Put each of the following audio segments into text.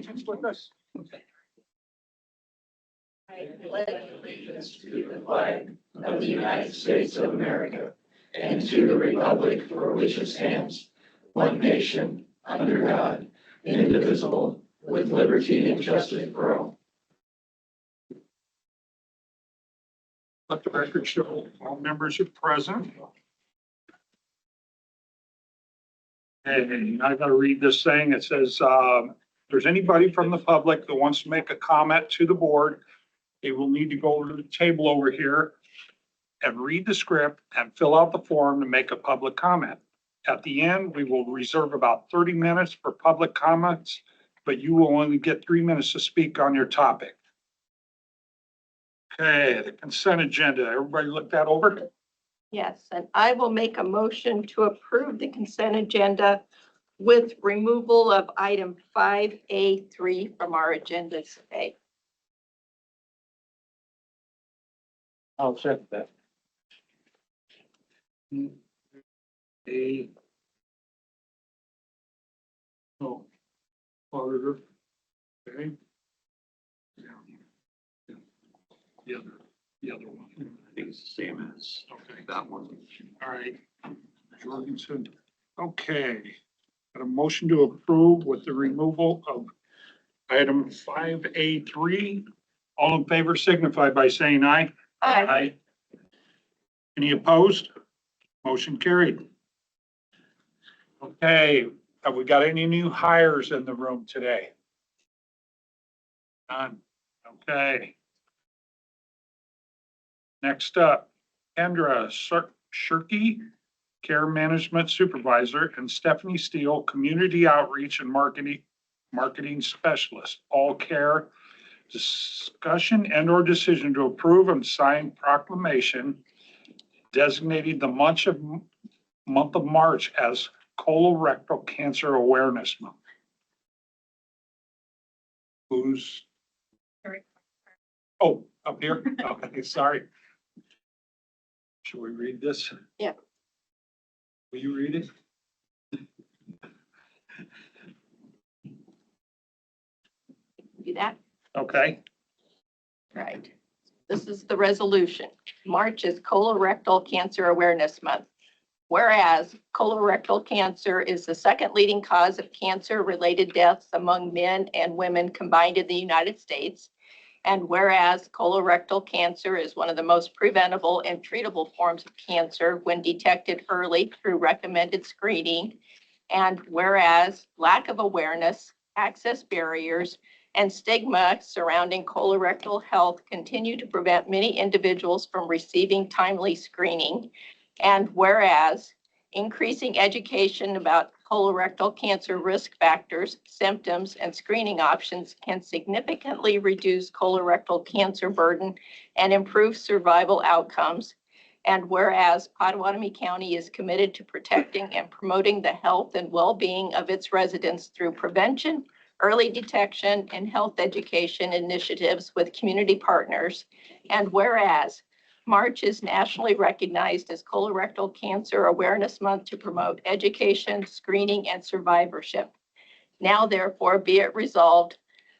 Just with us. I pledge allegiance to the flag of the United States of America and to the republic for which it stands, one nation, under God, indivisible, with liberty and justice for all. Let the record show all members are present. And I gotta read this thing. It says, if there's anybody from the public that wants to make a comment to the board, they will need to go over to the table over here and read the script and fill out the form to make a public comment. At the end, we will reserve about 30 minutes for public comments, but you will only get 3 minutes to speak on your topic. Okay, the consent agenda. Everybody look that over? Yes, and I will make a motion to approve the consent agenda with removal of item 5A3 from our agenda today. I'll second that. A. Oh, auditor. Okay. The other one. I think it's the same as Okay, that one. all right. Jorgensen. Okay. Got a motion to approve with the removal of item 5A3. All in favor signify by saying aye. Aye. Any opposed? Motion carried. Okay, have we got any new hires in the room today? None. Okay. Next up, Kendra Shirky, Care Management Supervisor, and Stephanie Steele, Community Outreach and Marketing Specialist, all care. Discussion and or decision to approve and sign proclamation designating the month of March as Colorectal Cancer Awareness Month. Who's? Oh, up here? Okay, sorry. Should we read this? Yeah. Will you read it? Do that? Okay. Right. This is the resolution. March is Colorectal Cancer Awareness Month. Whereas colorectal cancer is the second leading cause of cancer-related deaths among men and women combined in the United States. And whereas colorectal cancer is one of the most preventable and treatable forms of cancer when detected early through recommended screening. And whereas lack of awareness, access barriers, and stigma surrounding colorectal health continue to prevent many individuals from receiving timely screening. And whereas increasing education about colorectal cancer risk factors, symptoms, and screening options can significantly reduce colorectal cancer burden and improve survival outcomes. And whereas Pottawatomie County is committed to protecting and promoting the health and well-being of its residents through prevention, early detection, and health education initiatives with community partners. And whereas March is nationally recognized as Colorectal Cancer Awareness Month to promote education, screening, and survivorship. Now, therefore, be it resolved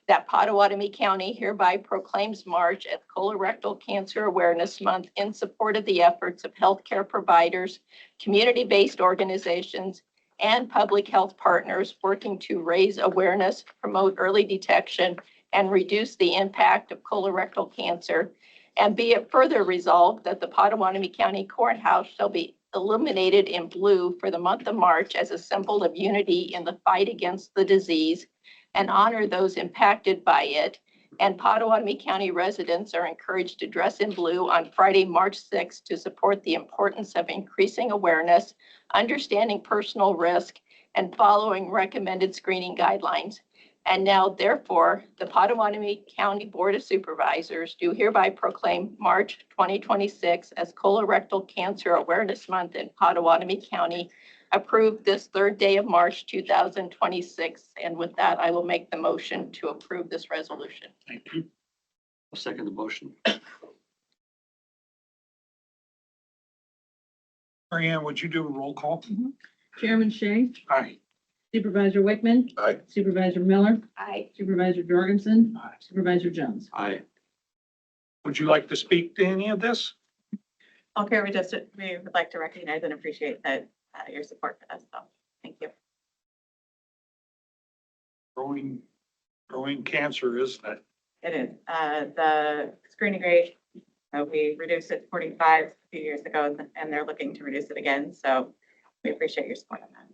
that Pottawatomie County hereby proclaims March as Colorectal Cancer Awareness Month in support of the efforts of healthcare providers, community-based organizations, and public health partners working to raise awareness, promote early detection, and reduce the impact of colorectal cancer. And be it further resolved that the Pottawatomie County Courthouse shall be illuminated in blue for the month of March as a symbol of unity in the fight against the disease and honor those impacted by it. And Pottawatomie County residents are encouraged to dress in blue on Friday, March 6th to support the importance of increasing awareness, understanding personal risk, and following recommended screening guidelines. And now, therefore, the Pottawatomie County Board of Supervisors do hereby proclaim March 2026 as Colorectal Cancer Awareness Month in Pottawatomie County. Approve this third day of March 2026. And with that, I will make the motion to approve this resolution. Thank you. I'll second the motion. Marianne, would you do a roll call? Chairman Shay, Aye. Supervisor Wickman. Aye. Supervisor Miller. Aye. Supervisor Jorgensen. Aye. Supervisor Jones. Aye. Would you like to speak to any of this? Okay, we would like to recognize and appreciate that, your support for this, so, thank you. Growing cancer, isn't it? It is, the screening rate, we reduced it to 45 a few years ago, and they're looking to reduce it again, so we appreciate your support on that.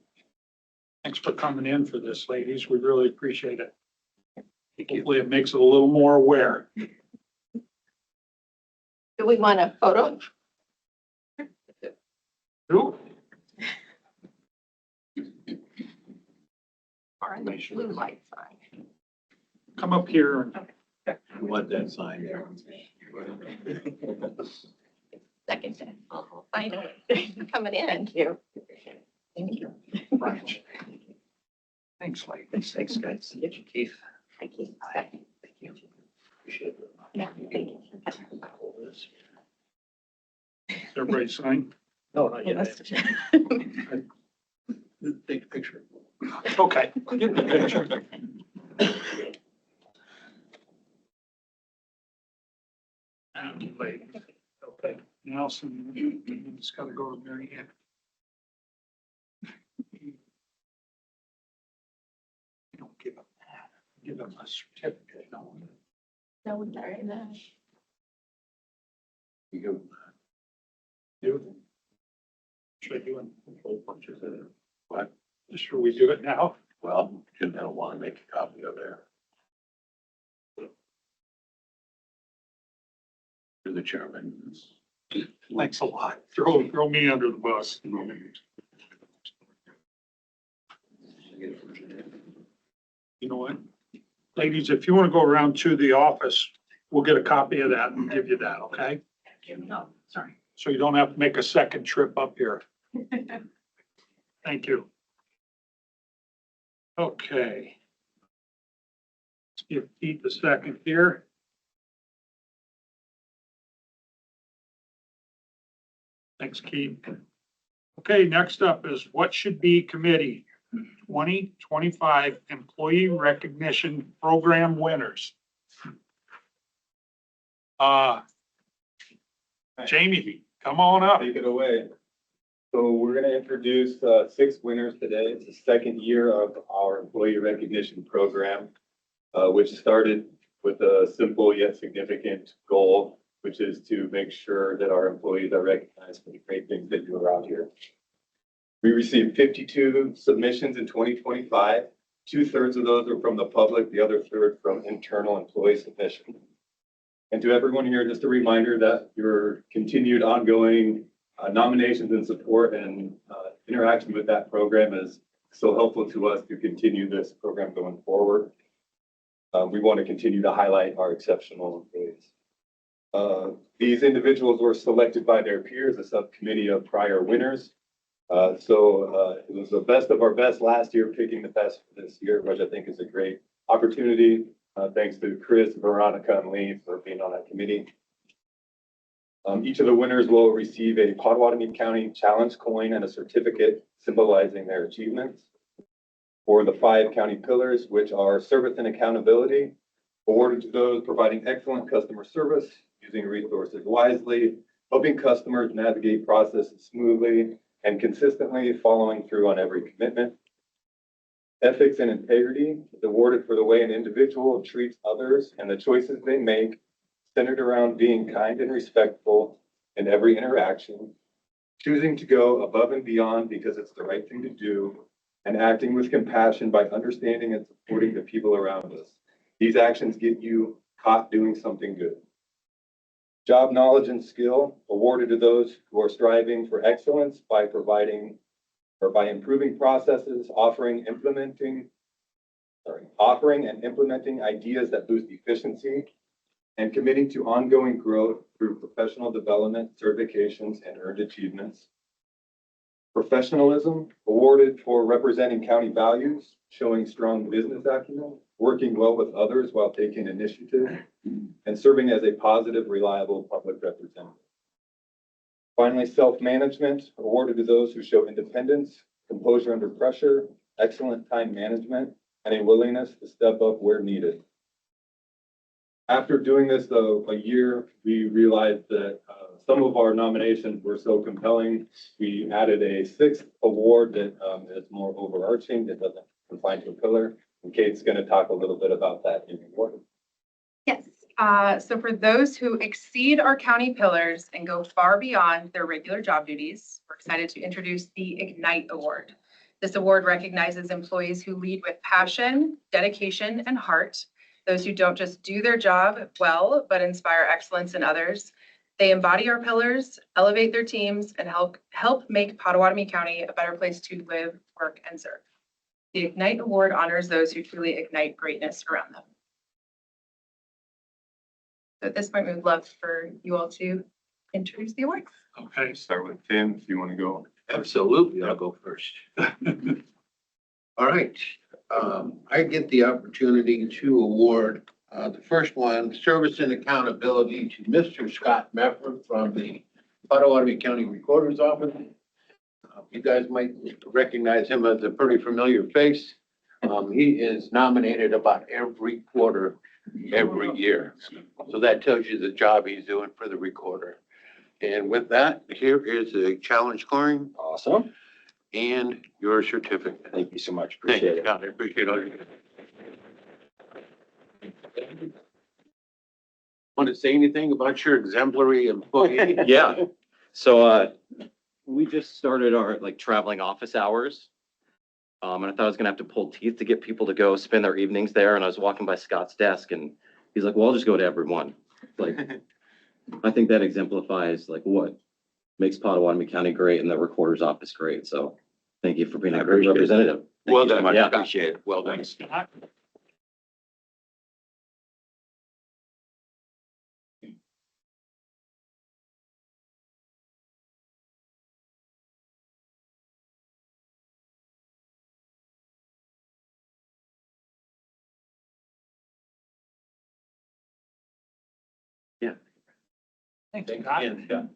Thanks for coming in for this, ladies. We really appreciate it. Thank you. Hopefully it makes it a little more aware. Do we want a photo? Who? Or the blue light sign? Come up here and You want that sign there? Second time. I know. it. Coming in. Thank you. Thank you. Branch. Thanks, ladies. Thanks, guys. Keith. Thank you. Thank you. Appreciate it. Yeah, thank you. Everybody sign. No, not You yet. must have- Take a picture. Okay, get the picture. Ladies. Okay, Nelson, you just gotta go to Mary Ann. You don't give them that. Give them a certificate. No. No, we're very nice. You go. Do. Should I do it? What? Should we do it now? Well, Jim will want to make a copy of there. You're the chairman. Thanks a lot. Throw me under the bus. You know what? Ladies, if you want to go around to the office, we'll get a copy of that and give you that, okay? No, sorry. So you don't have to make a second trip up here. Thank you. Okay. Let's give Keith a second here. Thanks, Keith. Okay, next up is what should be committee 2025 employee recognition program winners. Jamie, come on up. Take it away. So we're gonna introduce 6 winners today. It's the second year of our employee recognition program, which started with a simple yet significant goal, which is to make sure that our employees are recognized for the great things they do around here. We received 52 submissions in 2025. 2/3 of those are from the public, the other third from internal employee submission. And to everyone here, just a reminder that your continued ongoing nominations and support and interaction with that program is so helpful to us to continue this program going forward. We want to continue to highlight our exceptional employees. These individuals were selected by their peers, a subcommittee of prior winners. It was the best of our best last year, picking the best for this year, which I think is a great opportunity. Thanks to Chris, Veronica, and Lee for being on that committee. Each of the winners will receive a Potawatomi County Challenge coin and a certificate symbolizing their achievements. For the 5 county pillars, which are service and accountability, awarded to those providing excellent customer service, using resources wisely, helping customers navigate processes smoothly, and consistently following through on every commitment. Ethics and integrity is awarded for the way an individual treats others and the choices they make, centered around being kind and respectful in every interaction, choosing to go above and beyond because it's the right thing to do, and acting with compassion by understanding and supporting the people around us. These actions get you caught doing something good. Job knowledge and skill awarded to those who are striving for excellence by providing or by improving processes, offering and implementing ideas that boost efficiency, and committing to ongoing growth through professional development, certifications, and earned achievements. Professionalism awarded for representing county values, showing strong business acumen, working well with others while taking initiative, and serving as a positive, reliable public representative. Finally, self-management awarded to those who show independence, composure under pressure, excellent time management, and a willingness to step up where needed. After doing this though, a year, we realized that some of our nominations were so compelling. We added a sixth award that is more overarching, that doesn't confine to a pillar. And Kate's going to talk a little bit about that in the award. Yes, so for those who exceed our county pillars and go far beyond their regular job duties, we're excited to introduce the Ignite Award. This award recognizes employees who lead with passion, dedication, and heart. Those who don't just do their job well, but inspire excellence in others. They embody our pillars, elevate their teams, and help make Potawatomi County a better place to live, work, and serve. The Ignite Award honors those who truly ignite greatness around them. So at this point, we would love for you all to introduce the awards. Okay, Start with Tim, if you want to go. Absolutely, I'll go first. All right, I get the opportunity to award, the first one, service and accountability to Mr. Scott Mefford from the Potawatomi County Recorder's Office. You guys might recognize him as a pretty familiar face. He is nominated about every quarter, every year. So that tells you the job he's doing for the recorder. And with that, here is a challenge coin Awesome. and your certificate. Thank you so much. Thank Appreciate you, it. Scott. I appreciate all your. Want to say anything about your exemplary employee? Yeah. So, we just started our like traveling office hours. And I thought I was gonna have to pull teeth to get people to go spend their evenings there. And I was walking by Scott's desk and he's like, well, I'll just go to every one. Like, I think that exemplifies like what makes Potawatomi County great and the recorder's office great. So thank you for being I a great appreciate it. representative. Well Thank you so done. much. Yeah, Scott. appreciate it. Well done. Scott. Thanks, Scott. Again, Scott.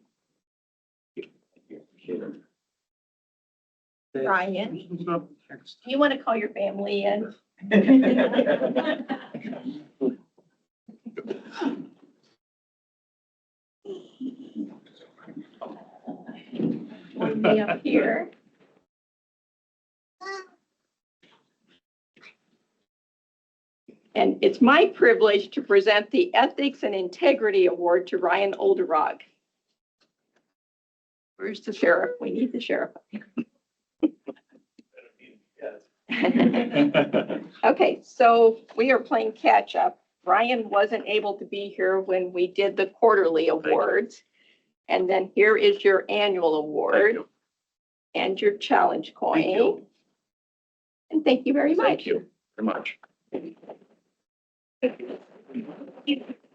Brian, Who's up next? do you want to call your family in? One me up here. And it's my privilege to present the Ethics and Integrity Award to Ryan Olderog. Where's the sheriff? We need the sheriff. Okay, so we are playing catch up. Ryan wasn't able to be here when we did the quarterly awards. And then here is your annual award and your challenge coin. Thank you. And thank you very much. Thank you very much. Say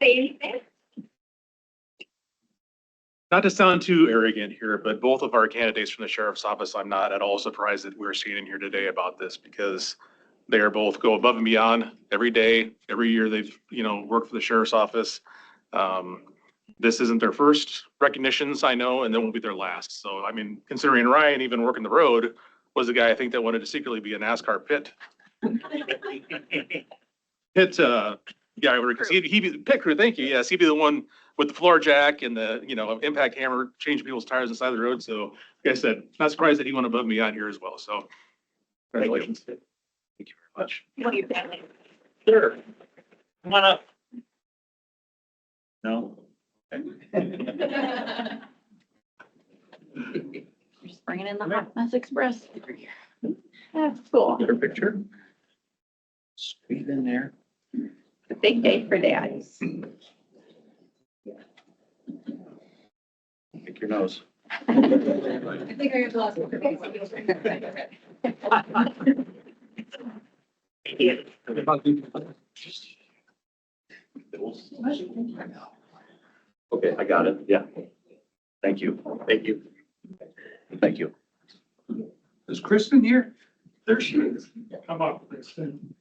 anything? Not to sound too arrogant here, but both of our candidates from the sheriff's office, I'm not at all surprised that we're seeing in here today about this because they are both go above and beyond every day, every year they've, worked for the sheriff's office. This isn't their first recognitions, I know, and it won't be their last. So, I mean, considering Ryan even working the road was the guy I think that wanted to secretly be a NASCAR pit guy, because he'd be pit crew, thank you. Yes, he'd be the one with the floor jack and the, impact hammer, change people's tires inside the road. So like I said, not surprised that he went above me on here as well. So congratulations. Thank you very much. What do you think? Sure. Come on up. No? Just bringing in the Hot Mess Express. That's cool. Your picture? Squeeze in there. A big day for dads. Pick your nose. I think I got lost. Okay, I got it. Yeah. Thank you. Thank you. Thank you. Is Kristen here? There she is. Come up, Kristen.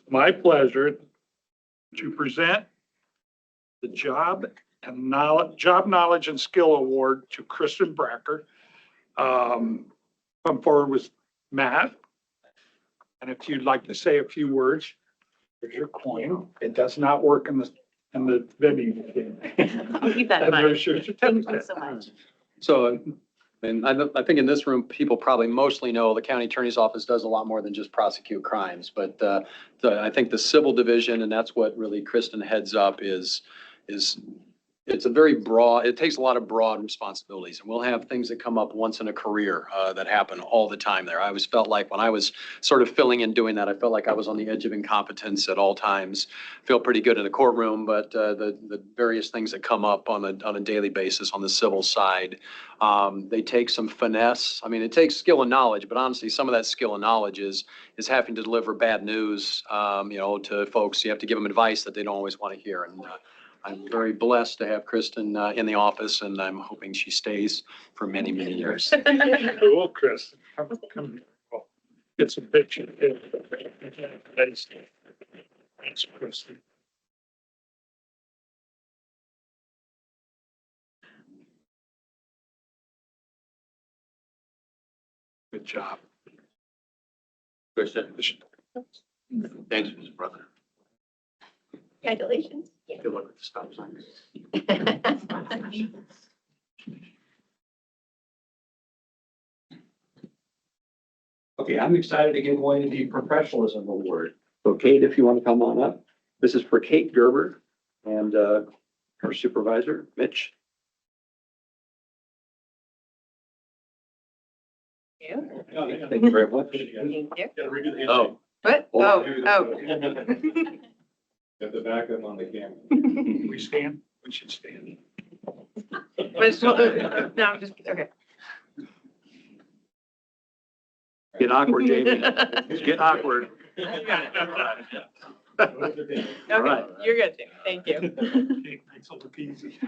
My pleasure to present the Job Knowledge and Skill Award to Kristen Bracker. Come forward with Matt. And if you'd like to say a few words, there's your coin. It does not work in the vending machine. I'll keep that in And mind. there's your certificate. so much. So, and I think in this room, people probably mostly know the county attorney's office does a lot more than just prosecute crimes. But I think the civil division, and that's what really Kristen heads up, is it's a very broad, it takes a lot of broad responsibilities. And we'll have things that come up once in a career that happen all the time there. I always felt like when I was sort of filling in doing that, I felt like I was on the edge of incompetence at all times. Feel pretty good in the courtroom, but the various things that come up on a daily basis on the civil side, they take some finesse. I mean, it takes skill and knowledge, but honestly, some of that skill and knowledge is having to deliver bad news, to folks. You have to give them advice that they don't always want to hear. And I'm very blessed to have Kristen in the office, and I'm hoping she stays for many, many years. Cool, Chris. Come here. Well, get some pictures. Thanks, Kristen. Good job. Kristen, thanks, Mr. Brother. Congratulations. Good luck with the stop sign. Okay, I'm excited to give away the professionalism award. So Kate, if you want to come on up, this is for Kate Gerber and her supervisor, Mitch. Thank you very much. Thank you. Oh, What? Oh. Got the backup on the camera. We stand? We should stand. No, I'm just, okay. Get awkward, Jamie. Get awkward. All right. Okay, you're good, Jamie. Thank you. Okay, makes it look easy.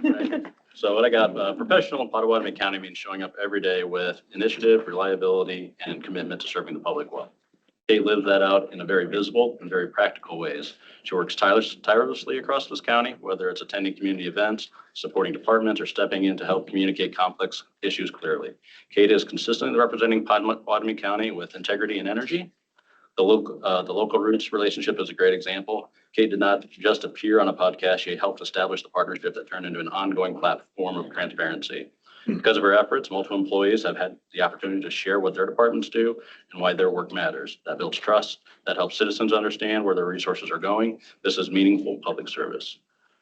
so what I got, professional Potawatomi County means showing up every day with initiative, reliability, and commitment to serving the public well. Kate lives that out in a very visible and very practical ways. She works tirelessly across this county, whether it's attending community events, supporting departments, or stepping in to help communicate complex issues clearly. Kate is consistently representing Potawatomi County with integrity and energy. The local roots relationship is a great example. Kate did not just appear on a podcast. She helped establish the partnership that turned into an ongoing platform of transparency. Because of her efforts, multiple employees have had the opportunity to share what their departments do and why their work matters. That builds trust. That helps citizens understand where their resources are going. This is meaningful public service.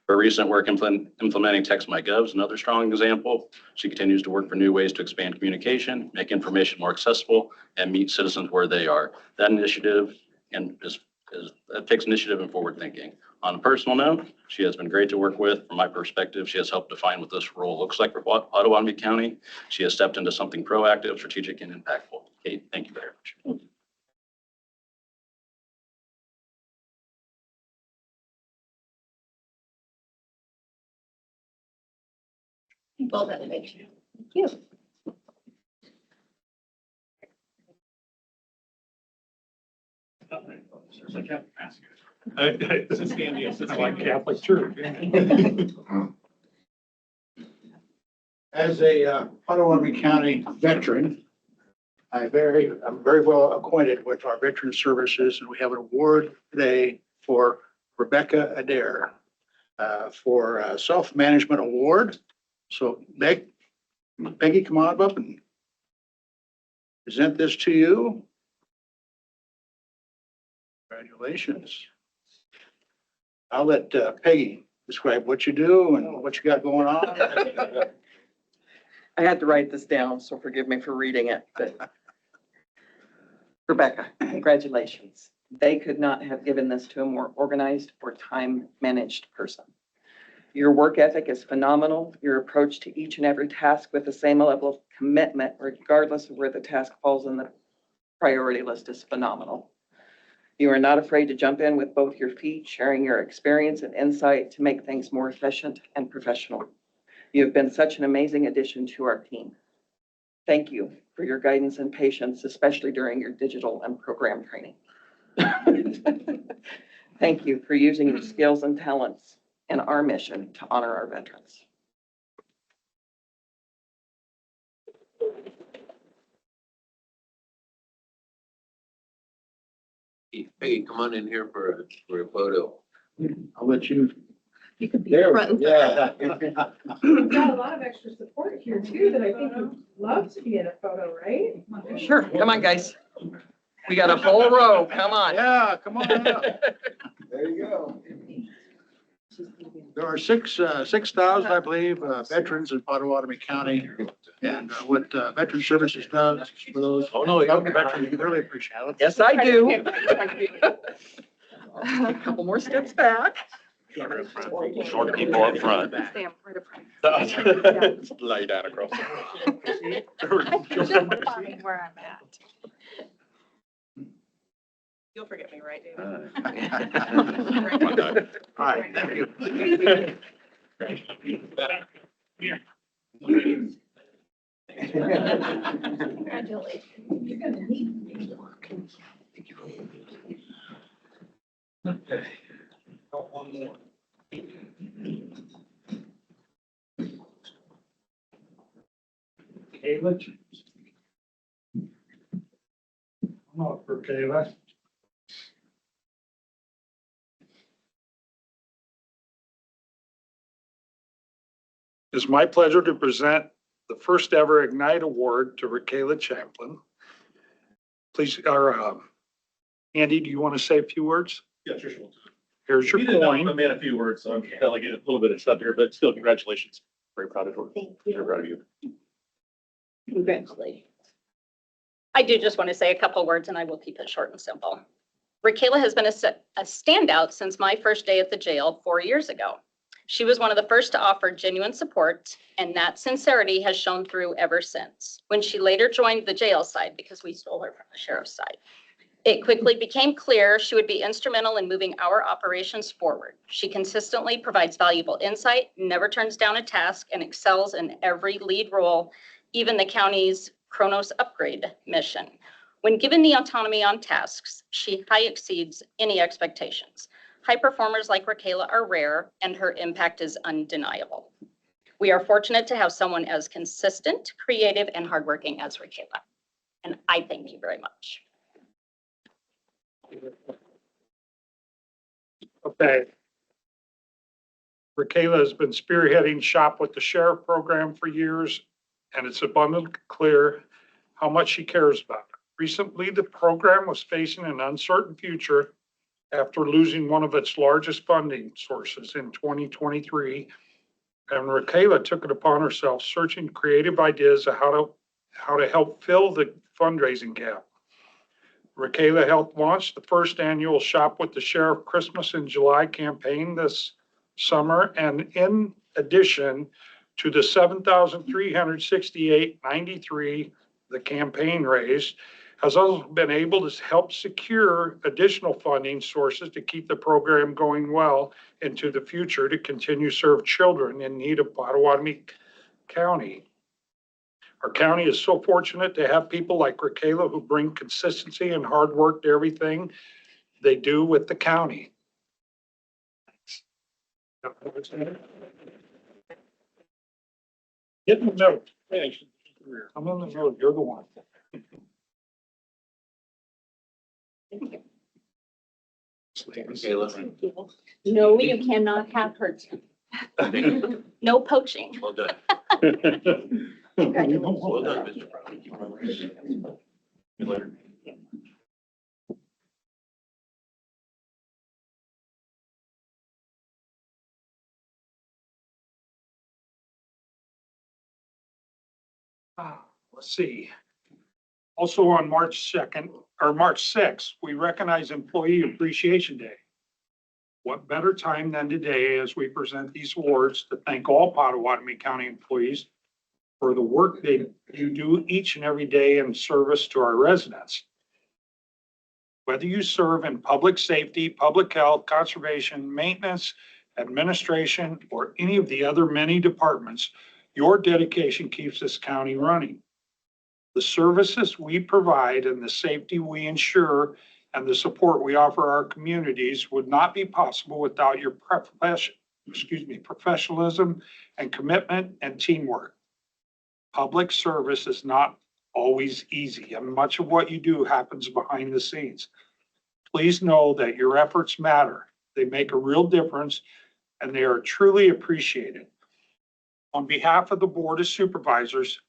Her recent work implementing TextMyGov is another strong example. She continues to work for new ways to expand communication, make information more accessible, and meet citizens where they are. That initiative that takes initiative and forward thinking. On a personal note, she has been great to work with. From my perspective, she has helped define what this role looks like for Potawatomi County. She has stepped into something proactive, strategic, and impactful. Kate, thank you very much. Well done, Mitch. Thank you. It's like Catholic Church. As a Potawatomi County veteran, I'm very well acquainted with our veteran services, and we have an award today for Rebecca Adair for a self-management award. So Peggy, come on up and present this to you. Congratulations. I'll let Peggy describe what you do and what you got going on. I had to write this down, so forgive me for reading it, but Rebecca, congratulations. They could not have given this to a more organized or time-managed person. Your work ethic is phenomenal. Your approach to each and every task with the same level of commitment, regardless of where the task falls in the priority list, is phenomenal. You are not afraid to jump in with both your feet, sharing your experience and insight to make things more efficient and professional. You have been such an amazing addition to our team. Thank you for your guidance and patience, especially during your digital and program training. Thank you for using your skills and talents in our mission to honor our veterans. Hey, come on in here for a photo. I'll let you. You could be There, front. yeah. We've got a lot of extra support here too, that I think would love to be in a photo, right? Sure, come on, guys. We got a whole row, come on. Yeah, come on up. There you go. There are 6,000, I believe, veterans in Potawatomi County. And what Veteran Services does for those. Oh, no, young veterans, we really appreciate it. Yes, I do. A couple more steps back. Short people up front. Stand right up front. Lay down across. Fine where I'm at. You'll forget me, right, David? All right, thank you. Congratulations. You're gonna need me. Okay. Kayla. Come up for Kayla. It's my pleasure to present the first ever Ignite Award to Rakayla Champlin. Please, Andy, do you want to say a few words? Yeah, sure. Here's your coin. I made a few words, so I'm delegating a little bit of stuff here, but still congratulations. Very proud of you. Thank Very proud of you. Congratulations. I do just want to say a couple words and I will keep it short and simple. Rakayla has been a standout since my first day at the jail 4 years ago. She was one of the first to offer genuine support, and that sincerity has shown through ever since. When she later joined the jail side, because we stole her from the sheriff's side, it quickly became clear she would be instrumental in moving our operations forward. She consistently provides valuable insight, never turns down a task, and excels in every lead role, even the county's Kronos upgrade mission. When given the autonomy on tasks, she high exceeds any expectations. High performers like Rakayla are rare, and her impact is undeniable. We are fortunate to have someone as consistent, creative, and hardworking as Rakayla. And I thank you very much. Okay. Rakayla has been spearheading Shop with the Sheriff program for years, and it's abundantly clear how much she cares about it. Recently, the program was facing an uncertain future after losing one of its largest funding sources in 2023. And Rakayla took it upon herself searching creative ideas of how to help fill the fundraising gap. Rakayla helped launch the first annual Shop with the Sheriff Christmas in July campaign this summer. And in addition to the $7,368.93 the campaign raised, has also been able to help secure additional funding sources to keep the program going well into the future to continue to serve children in need of Potawatomi County. Our county is so fortunate to have people like Rakayla who bring consistency and hard work to everything they do with the county. Get in the middle. I'm in the middle, you're the one. Kayla. No, you cannot have her. No poaching. Well done. Congratulations. Well done, Mr. Brown. Let's see. Also on March 2nd, or March 6th, we recognize Employee Appreciation Day. What better time than today as we present these awards to thank all Potawatomi County employees for the work you do each and every day in service to our residents. Whether you serve in public safety, public health, conservation, maintenance, administration, or any of the other many departments, your dedication keeps this county running. The services we provide and the safety we ensure and the support we offer our communities would not be possible without your professionalism and commitment and teamwork. Public service is not always easy, and much of what you do happens behind the scenes. Please know that your efforts matter. They make a real difference, and they are truly appreciated. On behalf of the Board of Supervisors,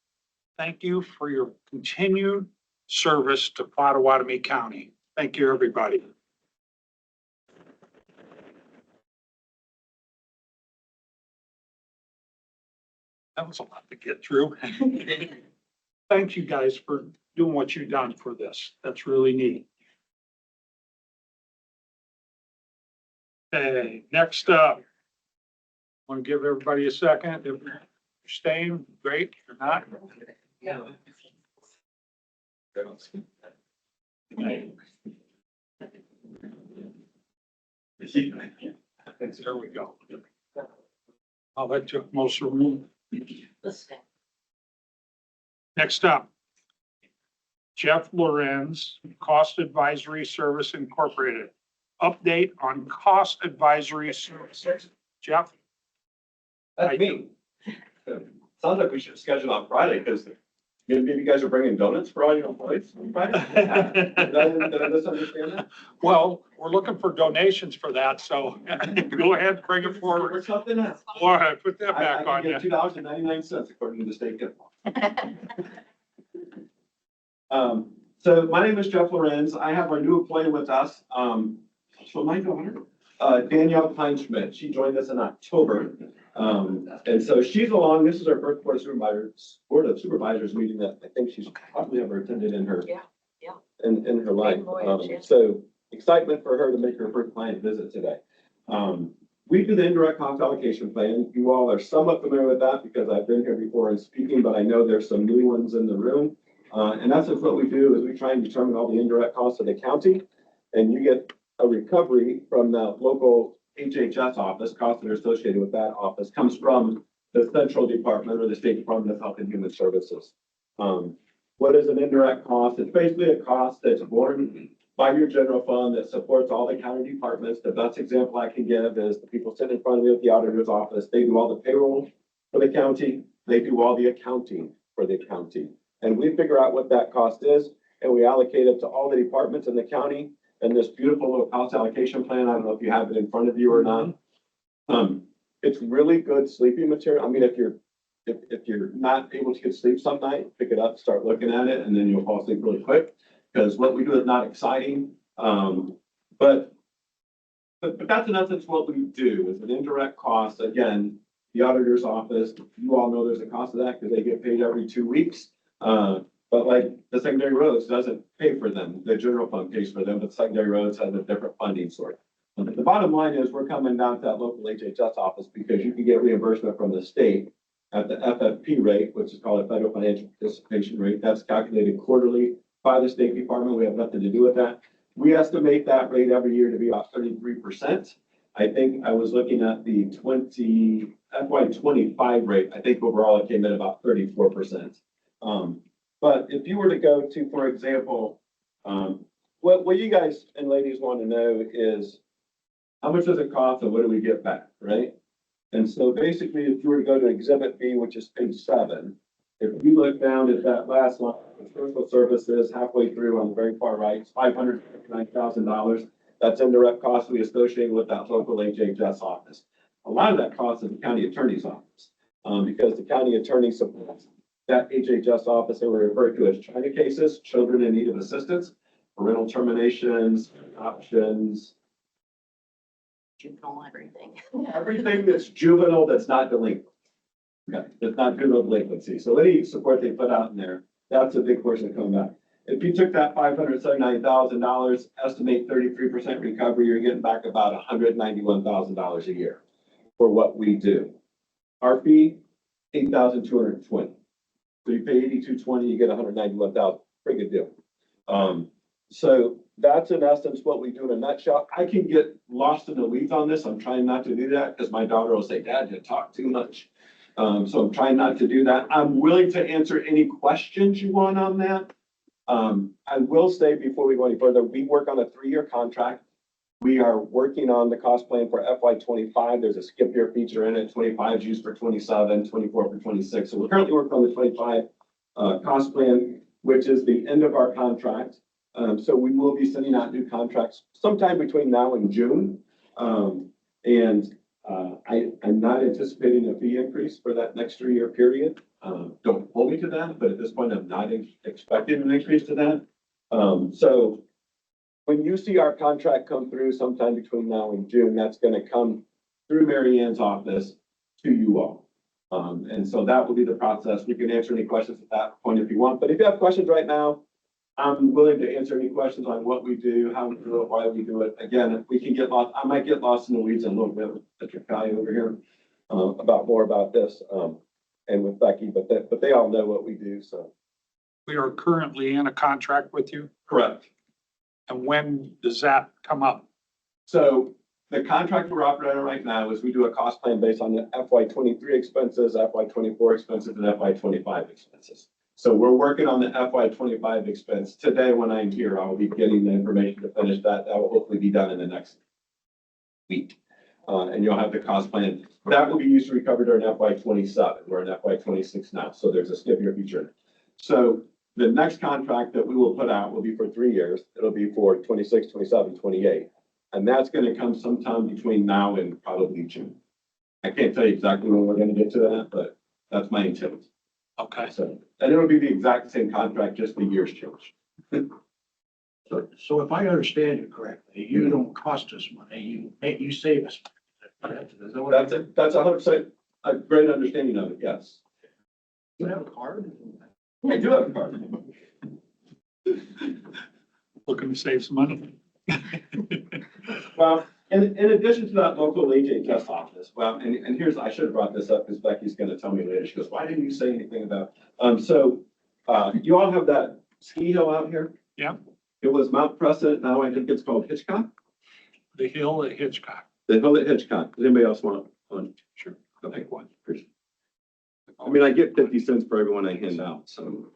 thank you for your continued service to Potawatomi County. Thank you, everybody. That was a lot to get through. Thank you guys for doing what you've done for this. That's really neat. Okay, next up. Want to give everybody a second. If you're staying, great. If you're not. Yeah. There we go. Oh, that took most of the room. Next up, Jeff Lorenz, Cost Advisory Service Incorporated. Update on cost advisory services. Jeff? That's me. Sounds like we should schedule on Friday, because maybe you guys are bringing donuts for all your employees on Friday? Did I misunderstand that? Well, we're looking for donations for that, so go ahead, bring it forward. Or something else. All right, put that back I on can you. get $2.99 according to the state gift law. So my name is Jeff Lorenz. I have our new employee with us. So my daughter, Danielle Kleinschmidt, she joined us in October. And so she's along, this is our first Board of Supervisors meeting that I think she's probably ever attended in her, in her life. So excitement for her to make her first client visit today. We do the indirect cost allocation plan. You all are somewhat familiar with that because I've been here before and speaking, but I know there's some new ones in the room. And that's what we do is we try and determine all the indirect costs of the county, and you get a recovery from the local HHS office. Costs that are associated with that office comes from the central department or the State Department of Health and Human Services. What is an indirect cost? It's basically a cost that's borne by your general fund that supports all the county departments. The best example I can give is the people sitting in front of me at the auditor's office. They do all the payroll for the county. They do all the accounting for the county. And we figure out what that cost is, and we allocate it to all the departments in the county. And this beautiful little cost allocation plan, I don't know if you have it in front of you or not. It's really good sleeping material. I mean, if you're not able to get sleep some night, pick it up, start looking at it, and then you'll fall asleep really quick. Because what we do is not exciting. But that's in essence what we do is an indirect cost. Again, the auditor's office, you all know there's a cost of that because they get paid every 2 weeks. But like the secondary roads doesn't pay for them. The general fund pays for them, but secondary roads has a different funding source. The bottom line is we're coming down to that local HHS office because you can get reimbursement from the state at the FFP rate, which is called a federal financial participation rate. That's calculated quarterly by the State Department. We have nothing to do with that. We estimate that rate every year to be about 33%. I think I was looking at the FY25 rate. I think overall it came in about 34%. But if you were to go to, for example, what you guys and ladies want to know is how much does it cost and what do we get back, right? And so basically, if you were to go to Exhibit B, which is page 7, if you look down at that last line, social services halfway through on the very far right, it's $559,000. That's indirect costs we associate with that local HHS office. A lot of that cost is the county attorney's office because the county attorney supports that HHS office that we refer to as China cases, children in need of assistance, parental terminations, options. Juvenile, everything. Everything that's juvenile that's not delinquent. Okay, that's not juvenile delinquency. So any support they put out in there, that's a big portion coming back. If you took that $579,000, estimate 33% recovery, you're getting back about $191,000 a year for what we do. Our fee, $8,220. So you pay $8,220, you get $191,000. Pretty good deal. So that's in essence what we do in a nutshell. I can get lost in the weeds on this. I'm trying not to do that because my daughter will say, "Dad, you talk too much." So I'm trying not to do that. I'm willing to answer any questions you want on that. I will say before we go any further, we work on a 3-year contract. We are working on the cost plan for FY 25. There's a skip year feature in it. 25 is used for 27, 24 for 26. So we're currently working on the 25 cost plan, which is the end of our contract. So we will be sending out new contracts sometime between now and June. I'm not anticipating a fee increase for that next 3-year period. Don't hold me to that, but at this point, I'm not expecting an increase to that. So when you see our contract come through sometime between now and June, that's going to come through Mary Ann's office to you all. And so that will be the process. We can answer any questions at that point if you want. But if you have questions right now, I'm willing to answer any questions on what we do, how we do it, why we do it. Again, if we can get lost, I might get lost in the weeds a little bit with Mr. Kelly over here about more about this and with Becky, but they all know what we do. So We are currently in a contract with you. correct. And when does that come up? So the contract we're operating right now is we do a cost plan based on the FY 23 expenses, FY 24 expenses, and FY 25 expenses. So we're working on the FY 25 expense. Today, when I'm here, I'll be getting the information to finish that. That will hopefully be done in the next week. And you'll have the cost plan. That will be used to recover during FY 27. We're in FY 26 now, so there's a skip year feature. So the next contract that we will put out will be for 3 years. It'll be for 26, 27, 28. And that's going to come sometime between now and probably June. I can't tell you exactly when we're going to get to that, but that's my intent. Okay. So, and it'll be the exact same contract, just the years change. So if I understand you correctly, you don't cost us money, you save us. Is that what I- That's 100% a great understanding of it, yes. You have a card? I do have a card. Looking to save some money. Well, in addition to that local HHS office, well, and here's, I should have brought this up because Becky's going to tell me later. She goes, why didn't you say anything about, you all have that ski hill out here? Yeah. It was Mount Crescent. Now I think it's called Hitchcock. The hill at Hitchcock. The hill at Hitchcock. Does anybody else want one? Sure. Okay. Take one. I mean, I get 50 cents for everyone I hand out. So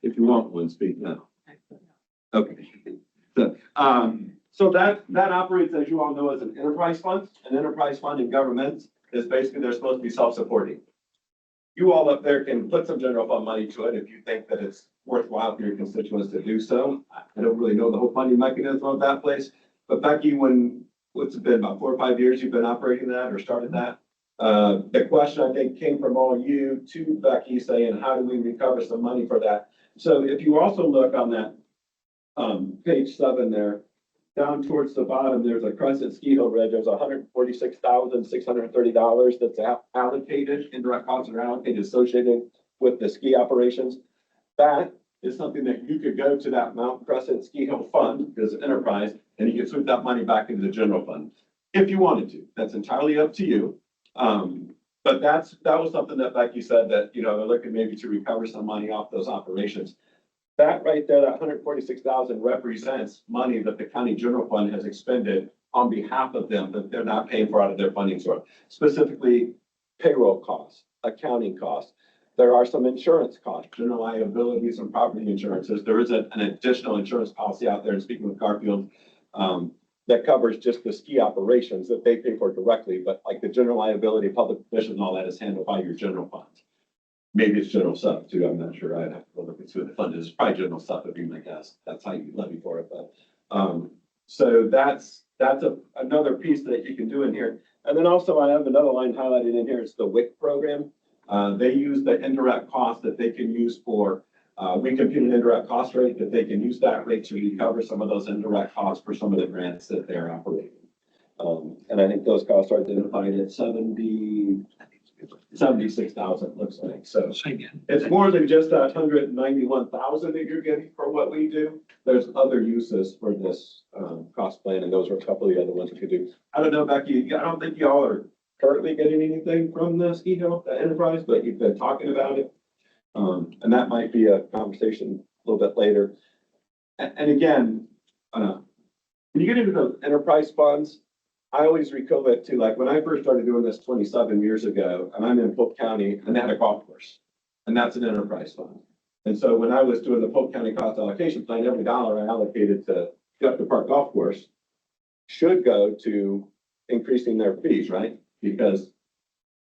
if you want one, speak now. Okay. So that operates, as you all know, as an enterprise fund. An enterprise fund in government is basically, they're supposed to be self-supporting. You all up there can put some general fund money to it if you think that it's worthwhile for your constituents to do so. I don't really know the whole funding mechanism of that place, but Becky, what's it been, about 4 or 5 years you've been operating that or started that? The question I think came from all you to Becky saying, how do we recover some money for that? So if you also look on that page 7 there, down towards the bottom, there's a Crescent Ski Hill Ridge. There's $146,630 that's allocated, indirect costs are allocated associated with the ski operations. That is something that you could go to that Mount Crescent Ski Hill Fund, because it's enterprise, and you can sweep that money back into the general fund if you wanted to. That's entirely up to you. But that was something that Becky said that, they're looking maybe to recover some money off those operations. That right there, that 146,000 represents money that the county general fund has expended on behalf of them that they're not paying for out of their funding source, specifically payroll costs, accounting costs. There are some insurance costs, general liabilities and property insurances. There is an additional insurance policy out there, and speaking with Garfield, that covers just the ski operations that they pay for directly, but like the general liability, public permission, and all that is handled by your general funds. Maybe it's general stuff too. I'm not sure. I'd have to go look into the fund. It's probably general stuff would be my guess. That's how you levy for it. But so that's another piece that you can do in here. And then also I have another line highlighted in here. It's the WIC program. They use the indirect cost that they can use for, we compute an indirect cost rate that they can use that rate to recover some of those indirect costs for some of the grants that they're operating. And I think those costs are identified at 76,000 looks like. So it's more than just that 191,000 that you're getting for what we do. There's other uses for this cost plan, and those are a couple of the other ones we could do. I don't know, Becky, I don't think y'all are currently getting anything from the ski hill, the enterprise, but you've been talking about it. And that might be a conversation a little bit later. And again, when you get into the enterprise funds, I always recall it to, like, when I first started doing this 27 years ago, and I'm in Polk County, and they had a golf course, and that's an enterprise fund. And so when I was doing the Polk County cost allocation plan, every dollar I allocated to Jeff Park Golf Course should go to increasing their fees, right? Because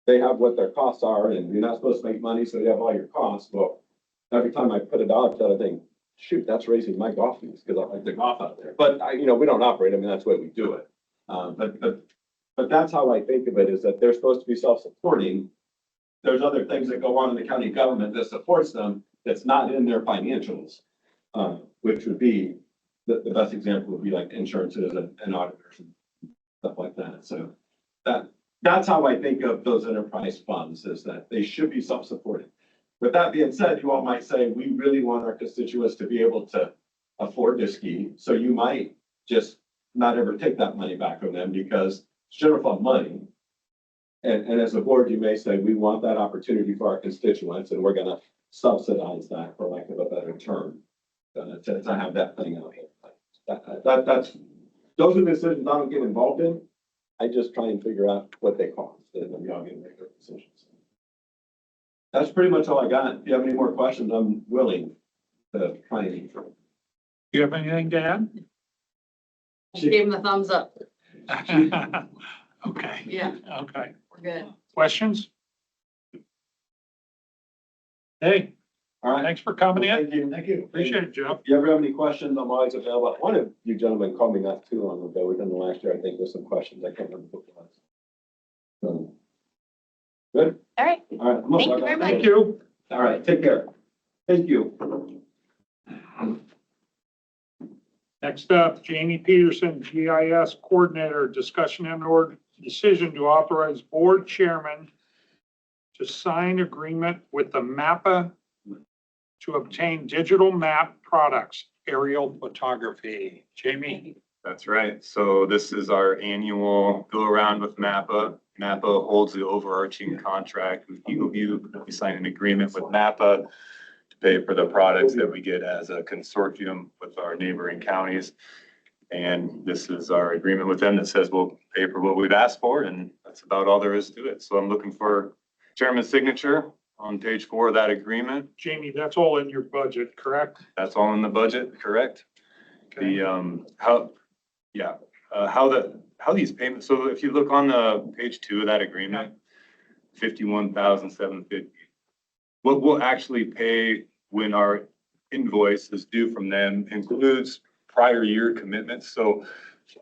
they have what their costs are and you're not supposed to make money, so you have all your costs. Well, every time I put a dollar to that, I think, shoot, that's raising my golf fees because I like the golf out there. But I, we don't operate. I mean, that's the way we do it. But that's how I think of it, is that they're supposed to be self-supporting. There's other things that go on in the county government that supports them that's not in their financials, which would be, the best example would be like insurances and auditors and stuff like that. So that's how I think of those enterprise funds, is that they should be self-supporting. With that being said, you all might say, we really want our constituents to be able to afford to ski. So you might just not ever take that money back from them because it's general fund money. And as a board, you may say, we want that opportunity for our constituents and we're gonna subsidize that, for lack of a better term. To have that thing out here. That's, those are the decisions I don't get involved in. I just try and figure out what they cost and then y'all get regular decisions. That's pretty much all I got. If you have any more questions, I'm willing to try and answer. You have anything to add? She gave him the thumbs up. Okay, Yeah, okay. we're good. Questions? Hey, All right. thanks for coming in. Thank you. Thank you. Appreciate it, Jeff. If you ever have any questions, I'm always available. One of you gentlemen called me not too long ago, within the last year, I think, with some questions. I can't remember what it was. So, good? All right. All right. I'm gonna Thank you log very out. much. Thank you. All right, take care. Thank you. Next up, Jamie Peterson, GIS Coordinator, discussion and or decision to authorize board chairman to sign agreement with the MAPPA to obtain digital map products, aerial photography. Jamie? That's right. So this is our annual go around with MAPPA. MAPPA holds the overarching contract with EagleView. We signed an agreement with MAPPA to pay for the products that we get as a consortium with our neighboring counties. And this is our agreement with them that says we'll pay for what we've asked for, and that's about all there is to it. So I'm looking for chairman's signature on page 4 of that agreement. Jamie, that's all in your budget, correct? That's all in the budget, correct? Okay. How these payments, so if you look on the page 2 of that agreement, 51,750. What we'll actually pay when our invoice is due from them includes prior year commitments. So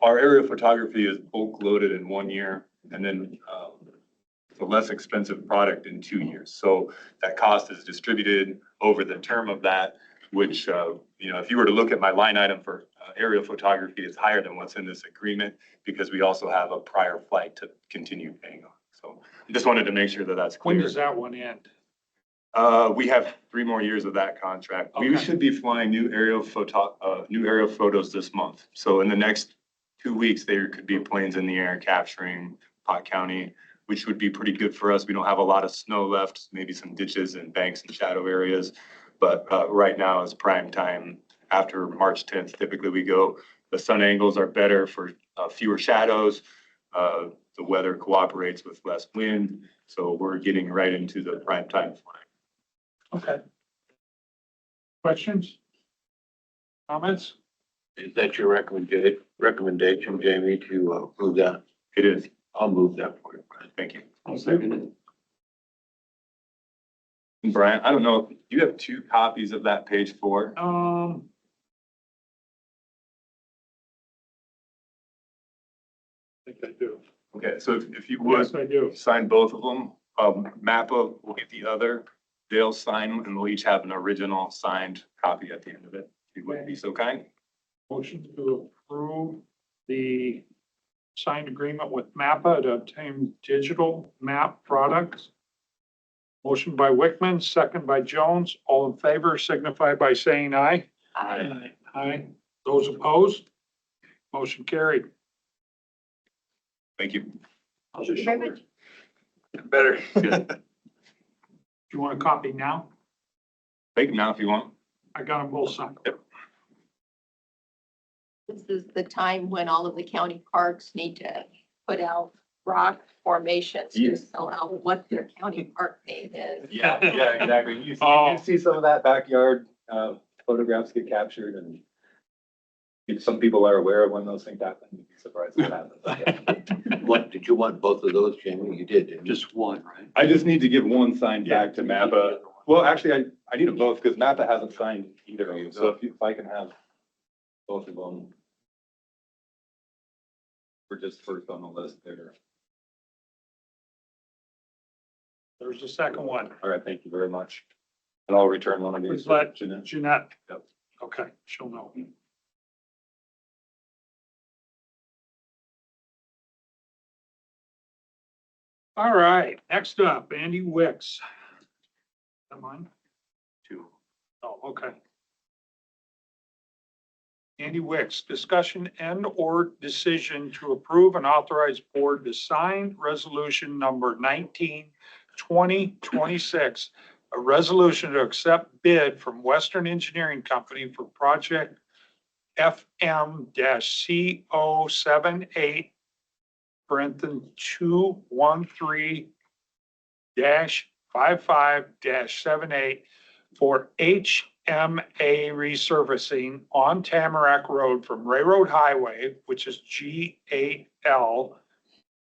our aerial photography is bulk loaded in 1 year, and then the less expensive product in 2 years. So that cost is distributed over the term of that, which, if you were to look at my line item for aerial photography, it's higher than what's in this agreement because we also have a prior flight to continue paying on. So I just wanted to make sure that that's When clear. does that one end? We have 3 more years of that contract. We Okay. should be flying new aerial photos this month. So in the next 2 weeks, there could be planes in the air capturing Pot County, which would be pretty good for us. We don't have a lot of snow left, maybe some ditches and banks and shadow areas. But right now is prime time. After March 10th, typically we go, the sun angles are better for fewer shadows. The weather cooperates with less wind. So we're getting right into the prime time flying. Okay. Questions? Comments? Is that your recommendation, Jamie, to move that? It is. I'll move that for you. Thank you. I'll second it. And Brian, I don't know, you have 2 copies of that page 4? I think I do. Okay, so if you would Yes, I do. sign both of them, MAPPA will get the other, they'll sign, and we'll each have an original signed copy at the end of it. If you would be so kind. Motion to approve the signed agreement with MAPPA to obtain digital map products. Motion by Wickman, second by Jones. All in favor signify by saying aye. Aye. Aye. Those opposed? Motion carried. Thank you. I'll just Very show her. much. Better. Do you want a copy now? Take them now if you want. I got them both signed. This is the time when all of the county parks need to put out rock formations to Yes. spell out what their county park name is. Yeah, exactly. You Oh. see some of that backyard photographs get captured and If some people are aware of when those things happen, you'd be surprised what happens. What, did you want both of those, Jamie? You did, didn't you? Just one, right? I just need to give one signed back to MAPPA. Well, actually, I need them both because MAPPA hasn't signed either of them. So if I can have both of them. We're just first on the list there. There's the second one. All right, thank you very much. And I'll return one of these. Please let to Jeanette. Jeanette. Yep. Okay, she'll know. All right, next up, Andy Wicks. Am mine? Two. Oh, okay. Andy Wicks, discussion and or decision to approve and authorize board to sign resolution number 19/2026, a resolution to accept bid from Western Engineering Company for project FM-CO78, parentheses 213-55-78 for HMA resurfacing on Tamarack Road from Railroad Highway, which is G8L,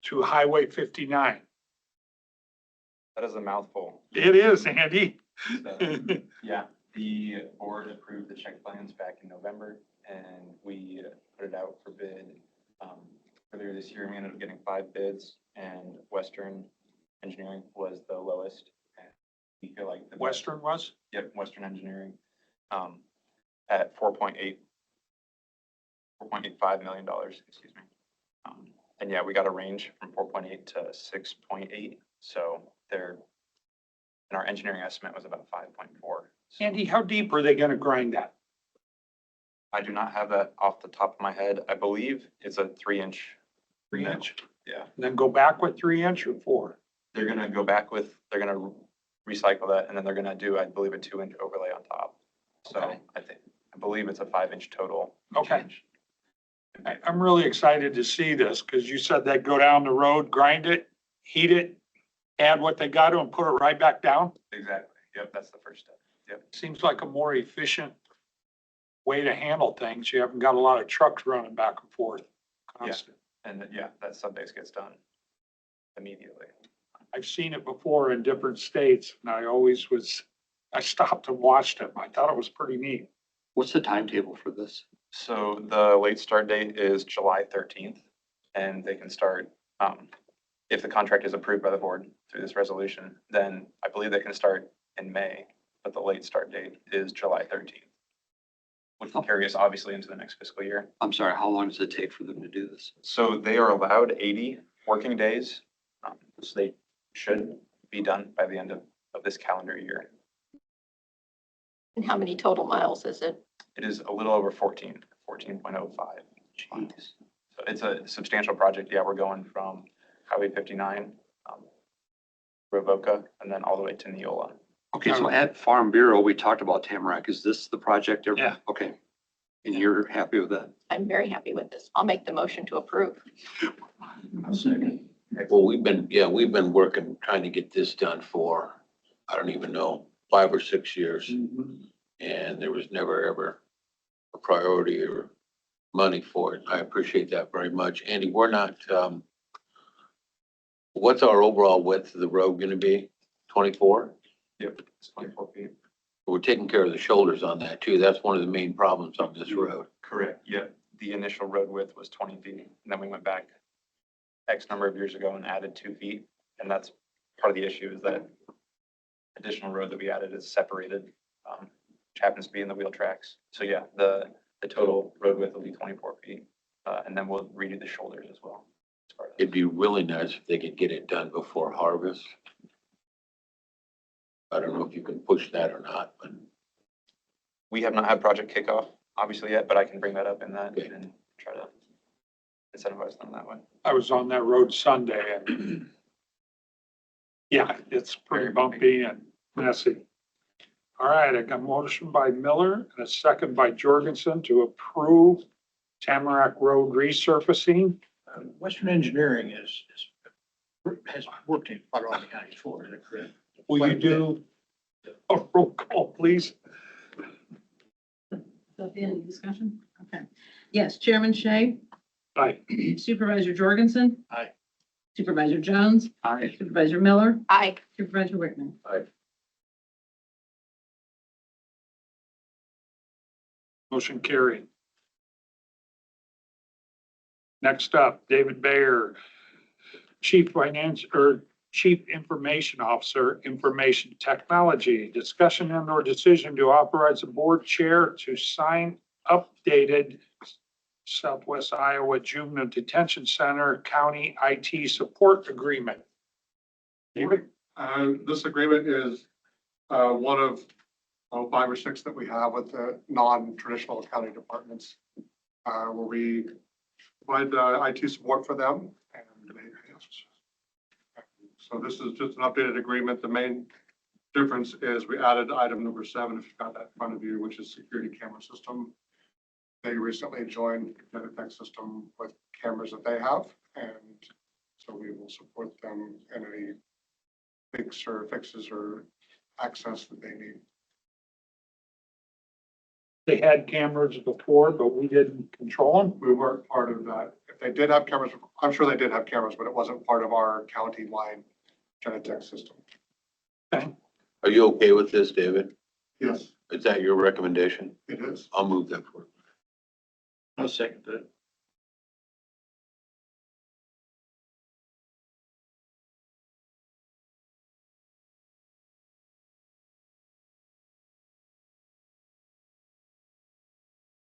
to Highway 59. That is a mouthful. It is, Andy. Yeah, the board approved the check plans back in November and we put it out for bid. Earlier this year, we ended up getting 5 bids and Western Engineering was the lowest. And we feel like Western was? Yep, Western Engineering, at $4.85 million, excuse me. And yeah, we got a range from 4.8 to 6.8. So and our engineering estimate was about 5.4. So Andy, how deep are they gonna grind that? I do not have that off the top of my head. I believe it's a 3-inch. 3-inch? Yeah. And then go back with 3-inch or 4? They're gonna go back with, they're gonna recycle that and then they're gonna do, I believe, a 2-inch overlay on top. So Okay. I believe it's a 5-inch total. Okay. change. I'm really excited to see this because you said they'd go down the road, grind it, heat it, add what they got to and put it right back down. Exactly. Yep, that's the first step. Yep. Seems like a more efficient way to handle things. You haven't got a lot of trucks running back and forth. Constant. And yeah, that sub-base gets done immediately. I've seen it before in different states and I stopped and watched it. I thought it was pretty neat. What's the timetable for this? So the late start date is July 13th and they can start, if the contract is approved by the board through this resolution, then I believe they can start in May, but the late start date is July 13th. Which will carry us obviously into the next fiscal year. I'm sorry, how long does it take for them to do this? So they are allowed 80 working days. So they should be done by the end of this calendar year. And how many total miles is it? It is a little over 14.05. Jeez. So it's a substantial project. Yeah, we're going from Highway 59, Rovoca, and then all the way to Neola. Okay, so at Farm Bureau, we talked about Tamarack. Is this the project? Yeah. Okay. And you're happy with that? I'm very happy with this. I'll make the motion to approve. I'll second. Well, we've been working, trying to get this done for, I don't even know, 5 or 6 years. And there was never, ever a priority or money for it. I appreciate that very much. Andy, we're not, what's our overall width of the road gonna be? 24? Yep, it's 24 feet. We're taking care of the shoulders on that too. That's one of the main problems on this road. Correct. Yep. The initial road width was 20 feet. And then we went back X number of years ago and added 2 feet. And that's part of the issue is that additional road that we added is separated, which happens to be in the wheel tracks. So yeah, the total road width will be 24 feet. And then we'll redo the shoulders as well. as part of it. It'd be really nice if they could get it done before harvest. I don't know if you can push that or not, but We have not had project kickoff obviously yet, but I can bring that up in that Okay. and try to incentivize them that way. I was on that road Sunday and yeah, it's pretty bumpy and messy. All right, I got a motion by Miller and a second by Jorgensen to approve Tamarack Road resurfacing. Western Engineering has worked in Potawatomi County before, is that correct? Will you do a roll call, please? At the end of discussion? Okay. Yes, Chairman Shay, Aye. Supervisor Jorgensen. Aye. Supervisor Jones, Aye. Supervisor Miller, Aye. Supervisor Wickman. Motion carried. Next up, David Bayer, Chief Information Officer, Information Technology. Discussion and or decision to authorize the board chair to sign updated Southwest Iowa Juvenile Detention Center County IT Support Agreement. David? This agreement is one of 5 or 6 that we have with the non-traditional accounting departments, where we provide IT support for them. And so this is just an updated agreement. The main difference is we added item number 7, if you've got that in front of you, which is security camera system. They recently joined the Genetec system with cameras that they have, and so we will support them in any fixes or access that they need. They had cameras before, but we didn't control them. We weren't part of that. If they did have cameras, I'm sure they did have cameras, but it wasn't part of our county-wide Genetec system. Are you okay with this, David? Yes, Is that your recommendation? it is. I'll move that forward. I'll second that.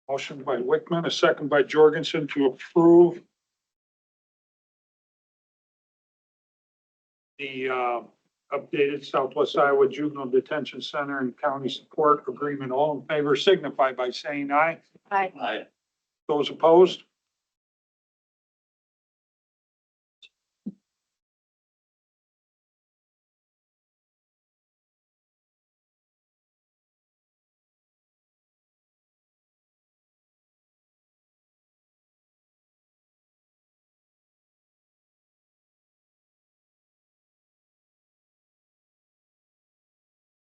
Motion by Wickman, a second by Jorgensen to approve the updated Southwest Iowa Juvenile Detention Center and County Support Agreement. All in favor signify by saying aye. Aye. Aye. Those opposed?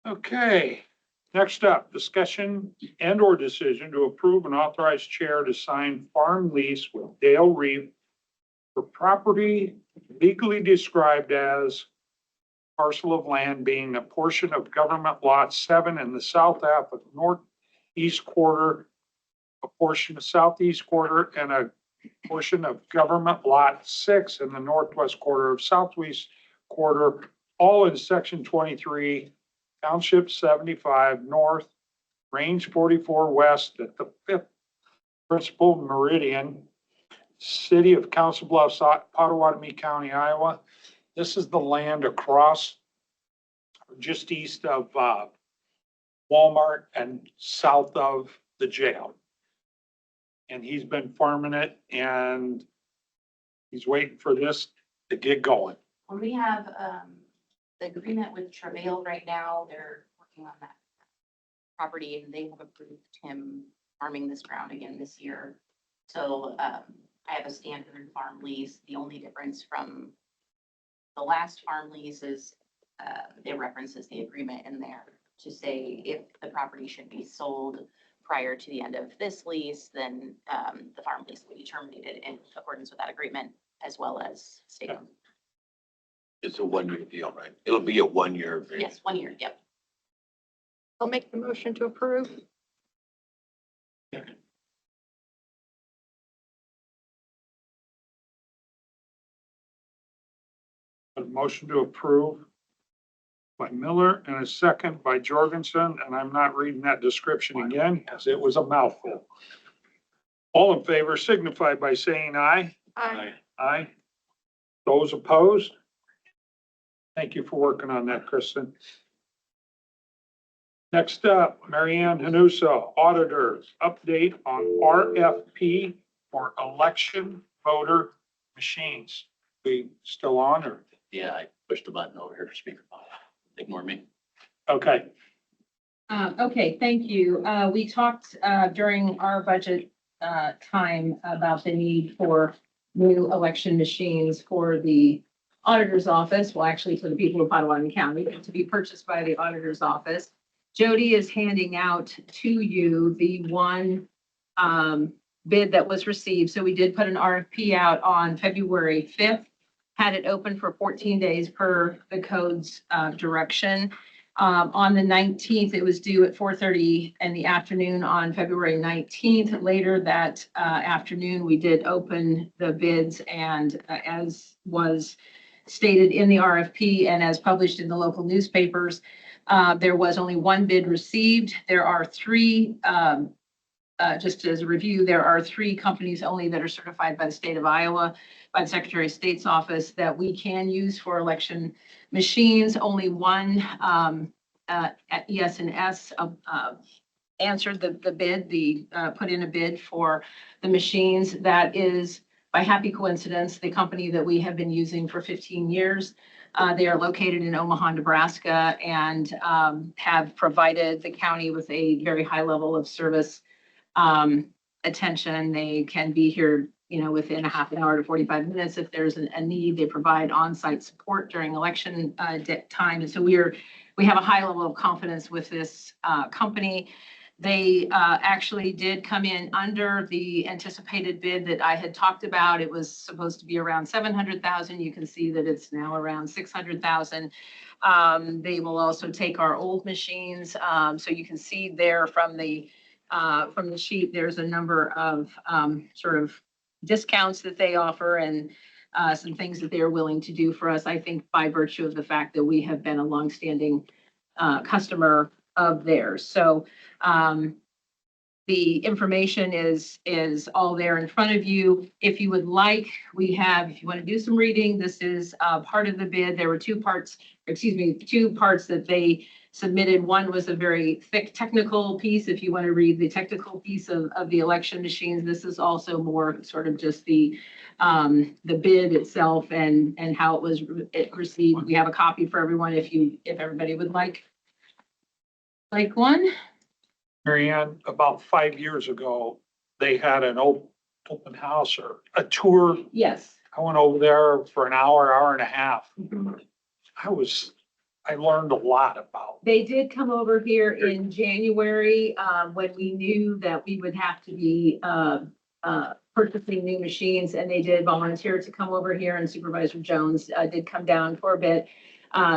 Okay, next up, discussion and or decision to approve and authorize chair to sign farm lease with Dale Reeve for property legally described as parcel of land being a portion of government lot 7 in the south half of northeast quarter, a portion of southeast quarter, and a portion of government lot 6 in the northwest quarter of southwest quarter, all in section 23, Township 75 North, Range 44 West at the 5th Principal Meridian, City of Council Bluffs, Potawatomi County, Iowa. This is the land across, just east of Walmart and south of the jail. And he's been farming it and he's waiting for this to get going. We have the agreement with Travail right now. They're working on that property and they have approved him farming this ground again this year. So I have a standard farm lease. The only difference from the last farm lease is it references the agreement in there to say if the property should be sold prior to the end of this lease, then the farm lease will be terminated in accordance with that agreement as well as state. It's a 1-year deal, right? It'll be a 1-year agreement. Yes, 1 year, yep. I'll make the motion to approve. A motion to approve by Miller and a second by Jorgensen, and I'm not reading that description again because it was a mouthful. All in favor signify by saying aye. Aye. Aye. Those opposed? Thank you for working on that, Kristen. Next up, Marianne Hanusa, Auditor, update on RFP for election voter machines. We still on or? Yeah, I pushed the button over here for speakerphone. Ignore me. Okay, Okay, thank you. We talked during our budget time about the need for new election machines for the auditor's office. Well, actually for the people of Potawatomi County to be purchased by the auditor's office. Jody is handing out to you the one bid that was received. So we did put an RFP out on February 5th, had it open for 14 days per the code's direction. On the 19th, it was due at 4:30 in the afternoon on February 19th. Later that afternoon, we did open the bids, and as was stated in the RFP and as published in the local newspapers, there was only one bid received. There are three, just as a review, there are three companies only that are certified by the state of Iowa, by the Secretary of State's office, that we can use for election machines. Only one at ES&S answered the bid, put in a bid for the machines. That is, by happy coincidence, the company that we have been using for 15 years. They are located in Omaha, Nebraska, and have provided the county with a very high level of service attention. They can be here, within a half an hour to 45 minutes if there's a need. They provide on-site support during election time. And so we have a high level of confidence with this company. They actually did come in under the anticipated bid that I had talked about. It was supposed to be around 700,000. You can see that it's now around 600,000. They will also take our old machines. So you can see there from the sheet, there's a number of sort of discounts that they offer and some things that they're willing to do for us. I think by virtue of the fact that we have been a longstanding customer of theirs. So the information is all there in front of you. If you would like, if you want to do some reading, this is part of the bid. There were two parts that they submitted. One was a very thick technical piece. If you want to read the technical piece of the election machines, this is also more sort of just the bid itself and how it was received. We have a copy for everyone if everybody would like one. Marianne, about 5 years ago, they had an open house or a tour. Yes. I went over there for an hour and a half. I learned a lot about. They did come over here in January, when we knew that we would have to be purchasing new machines, and they did volunteer to come over here, and Supervisor Jones did come down for a bit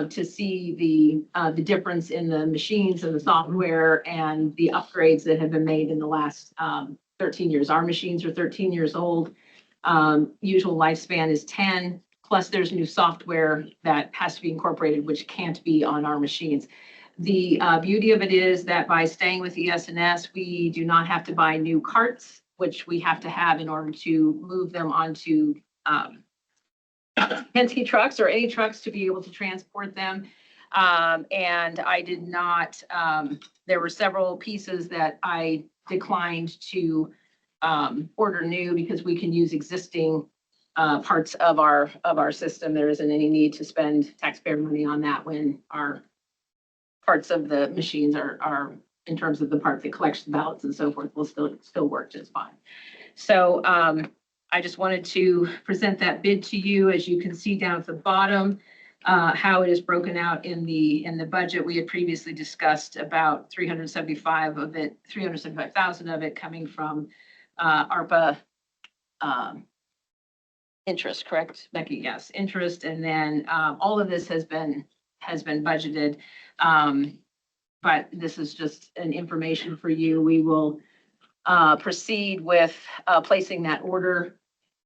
to see the difference in the machines and the software and the upgrades that have been made in the last 13 years. Our machines are 13 years old. Usual lifespan is 10. Plus there's new software that has to be incorporated, which can't be on our machines. The beauty of it is that by staying with ES&S, we do not have to buy new carts, which we have to have in order to move them onto Penske trucks or any trucks to be able to transport them. And I did not, there were several pieces that I declined to order new because we can use existing parts of our system. There isn't any need to spend taxpayer money on that when our parts of the machines are in terms of the part that collects the ballots and so forth will still work just fine. So I just wanted to present that bid to you. As you can see down at the bottom, how it is broken out in the budget. We had previously discussed about 375,000 of it coming from ARPA interest, correct, Becky? Yes, interest. And then all of this has been budgeted. But this is just an information for you. We will proceed with placing that order.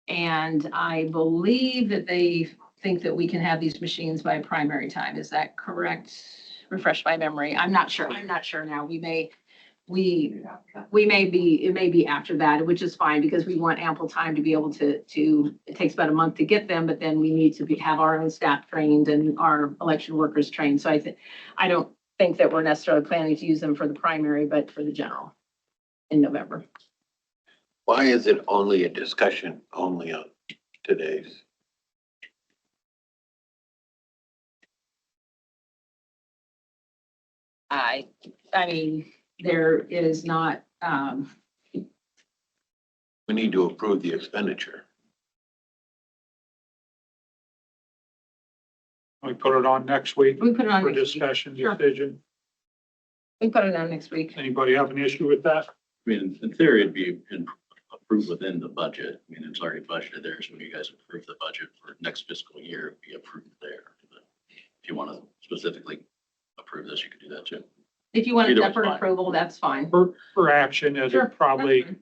And I believe that they think that we can have these machines by primary time. Is that correct? Refresh my memory. I'm not sure. I'm not sure now. It may be after that, which is fine because we want ample time to be able to, it takes about a month to get them, but then we need to have our own staff trained and our election workers trained. So I don't think that we're necessarily planning to use them for the primary, but for the general in November. Why is it only a discussion only on today's? I mean, there is not, We need to approve the expenditure. We put it on next week we put it on. for discussion Sure. decision. We put it on next week. Anybody have an issue with that? I mean, in theory, it'd be approved within the budget. I mean, it's already budgeted there. So when you guys approve the budget for next fiscal year, it'd be approved there. But if you want to specifically approve this, you could do that too. If you want a Either one's separate fine. approval, that's fine. For action, it Sure, would probably, that's fine.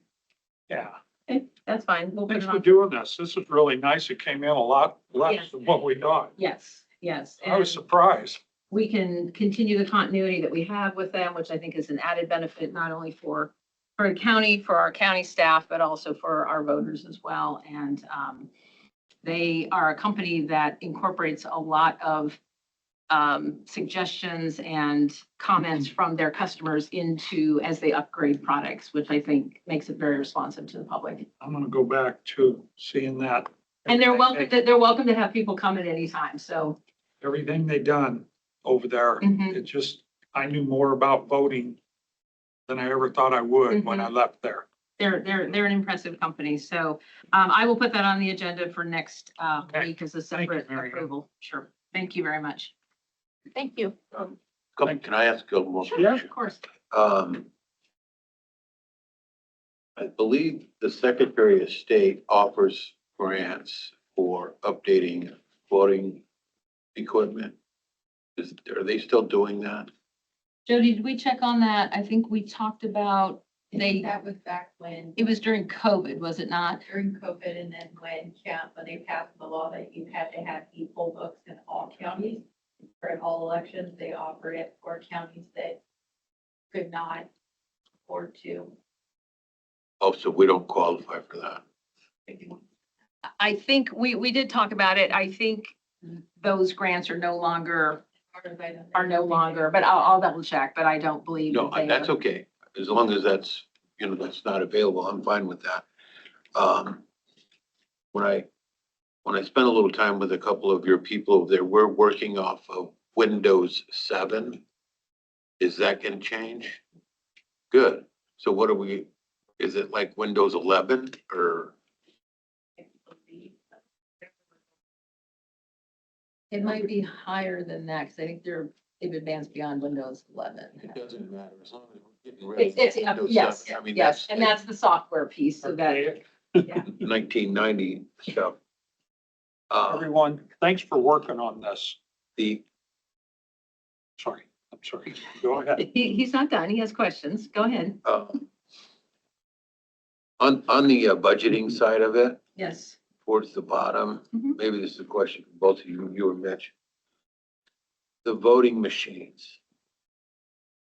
yeah. Okay, that's fine. We'll put Thanks it for on. doing this. This is really nice. It came in a lot less Yes. than what we thought. Yes, yes. I was And surprised. we can continue the continuity that we have with them, which I think is an added benefit, not only for the county, for our county staff, but also for our voters as well. And they are a company that incorporates a lot of suggestions and comments from their customers into as they upgrade products, which I think makes it very responsive to the public. I'm gonna go back to seeing that. And they're welcome to have people come at any time. So Everything they done over there, Mhm. it just, I knew more about voting than I ever thought I would when I left there. they're an impressive company. So I will put that on the agenda for next week as a separate Mary Ann. approval. Sure. Thank you very much. Thank you. Can I ask a more? Yeah. Of course. I believe the Secretary of State offers grants for updating voting equipment. Are they still doing that? Jody, did we check on that? I think we talked about, That was back when, it was during COVID, was it not? during COVID, and then when they passed the law that you had to have e-poll books in all counties. For all elections, they offered it for counties that could not afford to. Oh, so we don't qualify for that. I think we did talk about it. I think those grants are no longer, but I'll double check, but I don't believe. No, that they that's are. okay. As long as that's, that's not available, I'm fine with that. When I spent a little time with a couple of your people over there, we're working off of Windows 7. Is that gonna change? Good. So what are we, is it like Windows 11 or? It might be higher than that, because I think they've advanced beyond Windows 11. It doesn't matter as long as we're getting rid of It's, Windows yes, 7. I mean, yes, that's and that's the software piece, so that, Okay, 1990 stuff. everyone, thanks for working on this. The, Sorry, I'm sorry. Go ahead. he's not done. He has questions. Go ahead. on the budgeting side of it, Yes. towards the bottom, Mhm. maybe this is a question for both of you and Mitch. The voting machines,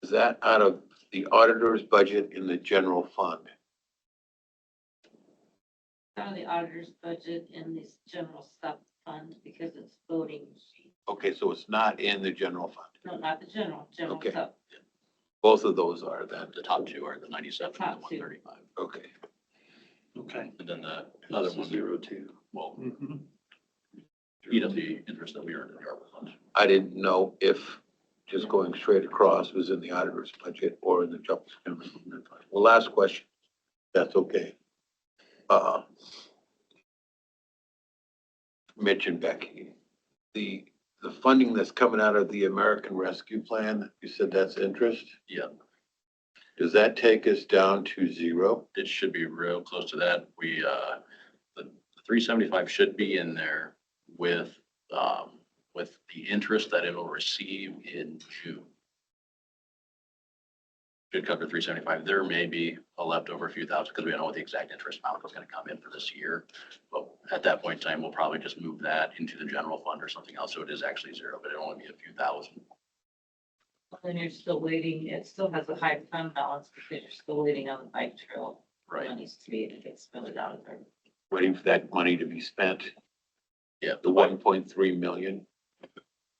is that out of the auditor's budget in the general fund? Out of the auditor's budget in this general sub fund because it's voting machine. Okay, so it's not in the general fund. No, not the general Okay. sub. Both of those are then. The top two are the 97 and the Top two. 135. Okay. Okay. And then the other one, 02. well, Mhm. eat up the interest that we earned in the ARPA fund. I didn't know if just going straight across was in the auditor's budget or in the general fund. Well, last question. That's okay. Mitch and Becky, the funding that's coming out of the American Rescue Plan, you said that's interest? Yeah, Does that take us down to zero? it should be real close to that. The 375 should be in there with the interest that it'll receive in June. Should cover 375. There may be a leftover a few thousand because we don't know what the exact interest amount was going to come in for this year. But at that point in time, we'll probably just move that into the general fund or something else. So it is actually zero, but it'll only be a few thousand. And you're still waiting, it still has a high fund balance because you're still waiting on the bike trail. Right. Monies to be, to get spent out of there. Waiting for that money to be spent, Yeah. the 1.3 million?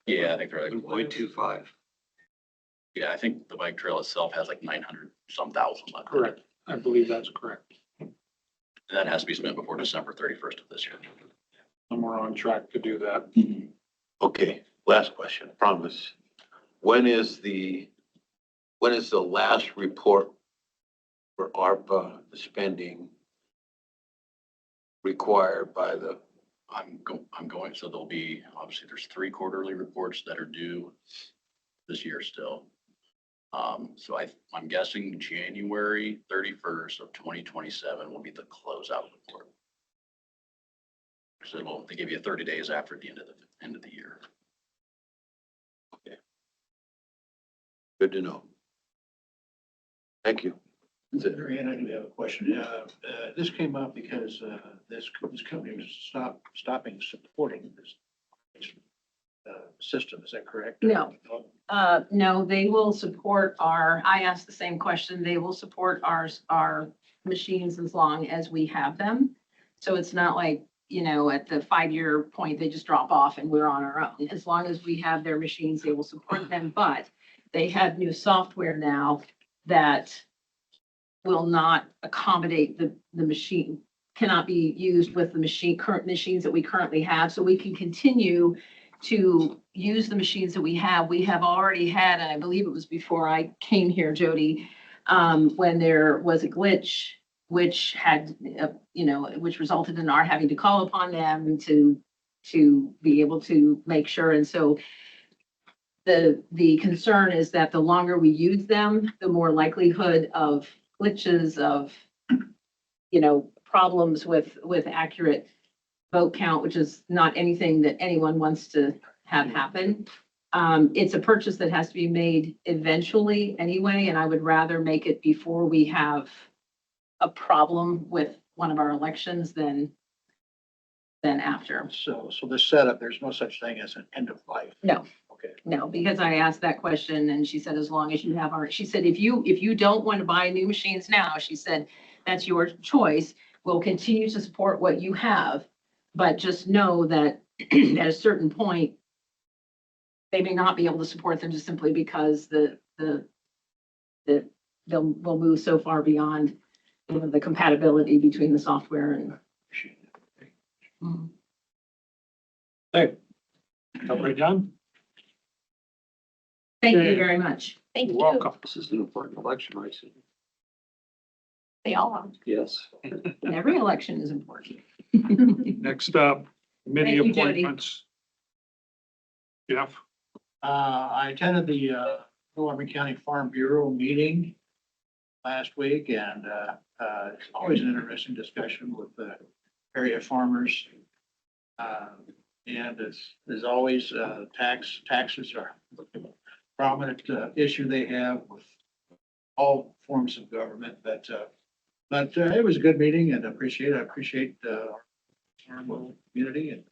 Yeah, I think they're like 1.25. Yeah, I think the bike trail itself has like 900 some thousand left. Correct. I believe that's correct. And that has to be spent before December 31st of this year. And we're on track to do that. Okay, last question, promise. When is the last report for ARPA spending required by the, I'm going, so there'll be, obviously, there's 3 quarterly reports that are due this year still. So I'm guessing January 31st of 2027 will be the closeout report. So they give you 30 days after the end of the year. Good to know. Thank you. Mary Ann, I do have a question. This came up because this company was stopping supporting this system. Is that correct? No. No, they will support I asked the same question. They will support our machines as long as we have them. So it's not like, at the 5-year point, they just drop off and we're on our own. As long as we have their machines, they will support them. But they have new software now that will not accommodate the machine, cannot be used with the current machines that we currently have. So we can continue to use the machines that we have. We have already had, and I believe it was before I came here, Jody, when there was a glitch, which had, which resulted in our having to call upon them to be able to make sure. And so the concern is that the longer we use them, the more likelihood of glitches, of, problems with accurate vote count, which is not anything that anyone wants to have happen. It's a purchase that has to be made eventually anyway, and I would rather make it before we have a problem with one of our elections than after. So this setup, there's no such thing as an end of life. No. Okay. No, because I asked that question and she said, as long as you have she said, if you don't want to buy new machines now, she said, that's your choice. We'll continue to support what you have, but just know that at a certain point, they may not be able to support them just simply because they'll move so far beyond the compatibility between the software and. Mhm. Hey, everybody done? Thank you Okay. very much. Thank You're you. welcome. This is an important election, right? They all are. Yes. Every election is important. Next up, committee Thank you, Jody. appointments. Jeff? I attended the Little County Farm Bureau meeting last week, and it's always an interesting discussion with the area farmers. And as always, taxes are a prominent issue they have with all forms of government, but it was a good meeting and I appreciate our little community, and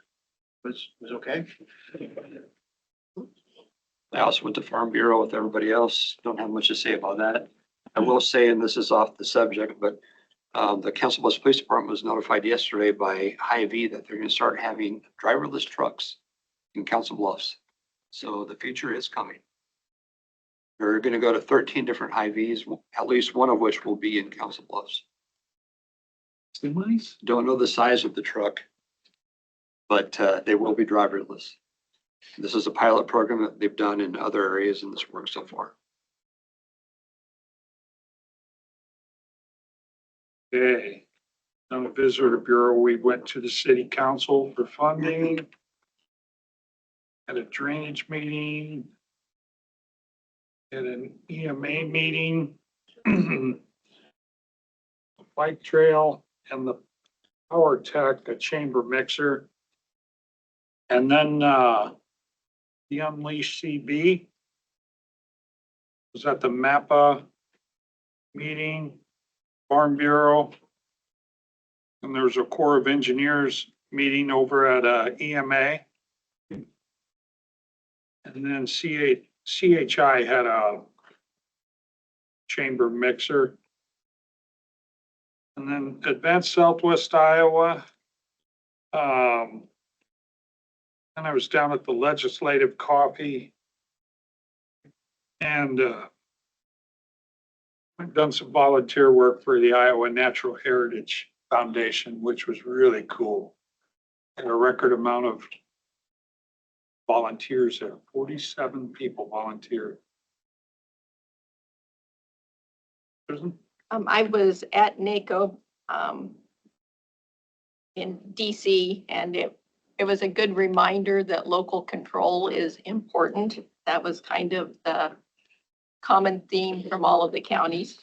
it was okay. I also went to Farm Bureau with everybody else. Don't have much to say about that. I will say, and this is off the subject, but the Council Bluffs Police Department was notified yesterday by Hy-Vee that they're going to start having driverless trucks in Council Bluffs. So the future is coming. They're going to go to 13 different Hy-Vees, at least one of which will be in Council Bluffs. Semis? Don't know the size of the truck, but they will be driverless. This is a pilot program that they've done in other areas in this work so far. Okay. On the visitor bureau, we went to the city council for funding. Had a drainage meeting. Had an EMA meeting. Bike trail and the power tech, a chamber mixer. And then, the Unleash CB was at the MAPPA meeting, Farm Bureau. And there's a Corps of Engineers meeting over at EMA. And then CHI had a chamber mixer. And then Advanced Southwest Iowa. And I was down at the legislative coffee. And I've done some volunteer work for the Iowa Natural Heritage Foundation, which was really cool. And a record amount of volunteers there, 47 people volunteered. Susan? I was at NACO in DC, and it was a good reminder that local control is important. That was kind of the common theme from all of the counties.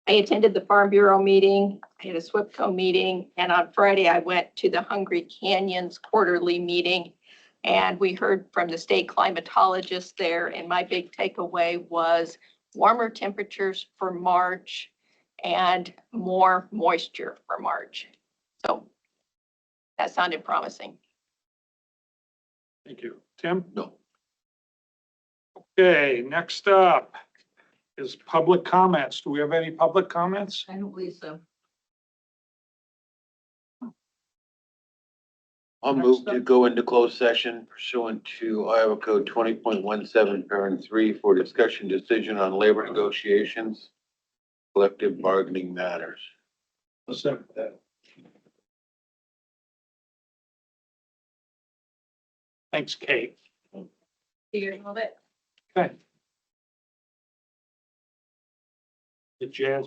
I attended the Farm Bureau meeting, I had a SWIPCO meeting, and on Friday I went to the Hungry Canyons quarterly meeting. And we heard from the state climatologist there, and my big takeaway was warmer temperatures for March and more moisture for March. So that sounded promising. Thank you. Tim? No. Okay, next up is public comments. Do we have any public comments? I don't believe so. I'll move to go into closed session pursuant to Iowa Code 20.17, parent 3, for discussion decision on labor negotiations, collective bargaining matters. Let's second that. Thanks, Kate. Figured a little bit. Okay. The jazz